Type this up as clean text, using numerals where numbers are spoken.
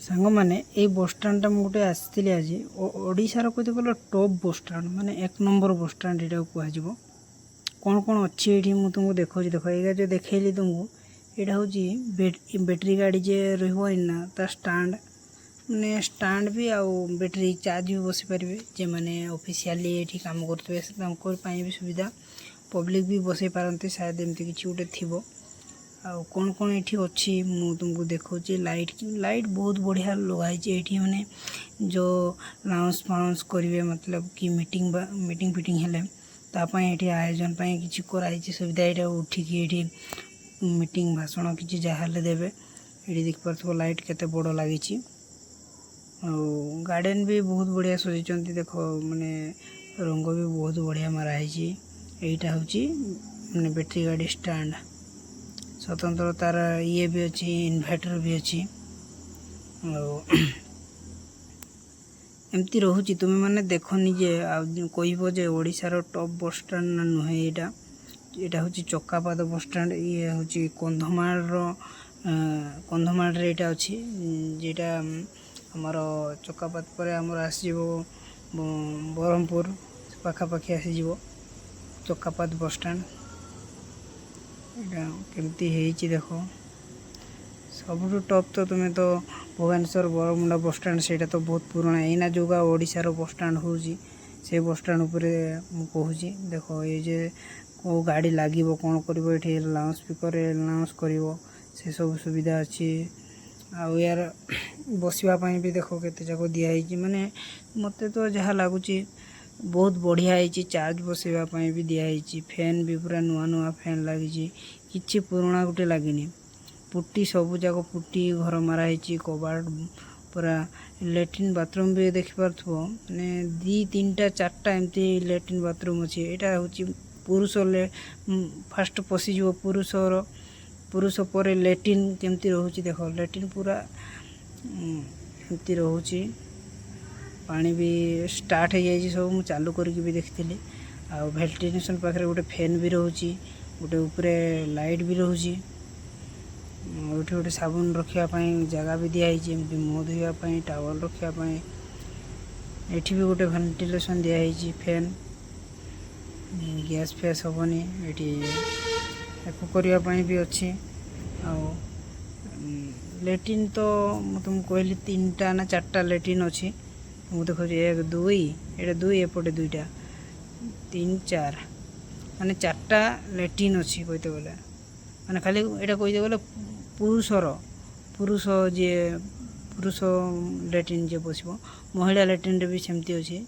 सांग मैंने ये बस स्टाण टा गोटे आसती आज ओडार कहते गल टॉप बस स्टाण माने 1 नंबर बस स्टाण ये कह कौन कौन अच्छी ये तुमको देखा देख ये जो देखली तुमको यहाँ हूँ बैटेरी गाड़ी जे रहा ता स्टाण मैंने स्टाण भी आउ बैटेरी चार्ज भी बस पारे जे मैंने ऑफिशियली ये काम करते भी सुविधा पब्लिक भी बस पारती शायद एमती किसी गोटे थी आउ कौन कौन ये अच्छी मु तुमको देखा लाइट लाइट बहुत बढ़िया लगाई ये मैंने जो लाउंस फाउंस करेंगे मतलब कि मीटिंग फिटिंग हेले तापाई ये आयोजन किसी कराई सुविधा यहाँ उठिक ये मीटिंग भाषण किसी जहाँ देवे ये देख पार्थ लाइट केते बड़ लगी गार्डन भी बहुत बढ़िया सजाई देख माने रंग भी बहुत बढ़िया मराही यहाँ हूँ मैंने बैटेरी गाड़ी स्टाण स्वतंत्र तार ये भी अच्छी इन्वर्टर भी अच्छी एमती रोचे तुम्हें मैंने देख निजे कहजे ओडिशार टॉप बस स्टाण नुहे यहाँ हूँ चकापाद बस स्टाण ये हूँ कंधमाल यहाँ अच्छी जेटा आमर चकापाद पर आमर आसो ब्रह्मपुर पाखापाखि आसीज चकापाद बस स्टाण केमती है देख सब टॉप तो तुम्हें तो भुवनेश्वर बरमुंडा बस स्टाण से तो बहुत पुराना एना जोगा ओडिशार बस स्टाण हो से बस स्टाण कहूँ देख ये को गाड़ी लगे कौन कर लाउंस स्पीकर लाउंस कर से सब सुविधा अच्छी आउ यार बसवाई भी देख के जाक दिखाई माने मत तो जहाँ लगुच बहुत बढ़िया है चार्ज बसवाई भी दिखाई फैन भी पूरा नुआ नुआ फैन लगी किसी पुराणा गोटे लगे पुट्टी सब जाक पुट्टी घर मराई कबाड़ पूरा लैट्रिन बाथरूम भी देखिपे मैंने 2-3टा 4टा एमती लैट्रिन बाथरूम अच्छे यहाँ हूँ पुरुष फास्ट पशिज पुरुष पर लैट्रिन केमती रोचे देख लैट्रिन पूरा एमती रोचे पानी भी स्टार्ट हो जाए सब मुझे चालू करके भी देखी आ वेंटिलेशन पाखे गोटे फैन भी रोचे गोटे ऊपर लाइट भी रोचे गोटे साबुन रखापी जगह भी दिखाई मुँह धोवाई टावल रखापी ये भी गोटे वेंटिलेशन दिखाई फैन गैस फैस हेनी ये करने भी अच्छी लैट्रिन तो तुमको कहली 3टा ना 4टा लैट्रिन अच्छी मुझे देखो 1 2 ये 2 एपटे 2टा 3 4 माने 4टा लैट्रिन अच्छी कहते गले माने खाली यहाँ कहते गले पुरुष जे लैट्रिन जे बस महिला लैट्रिन भी सेमती अच्छी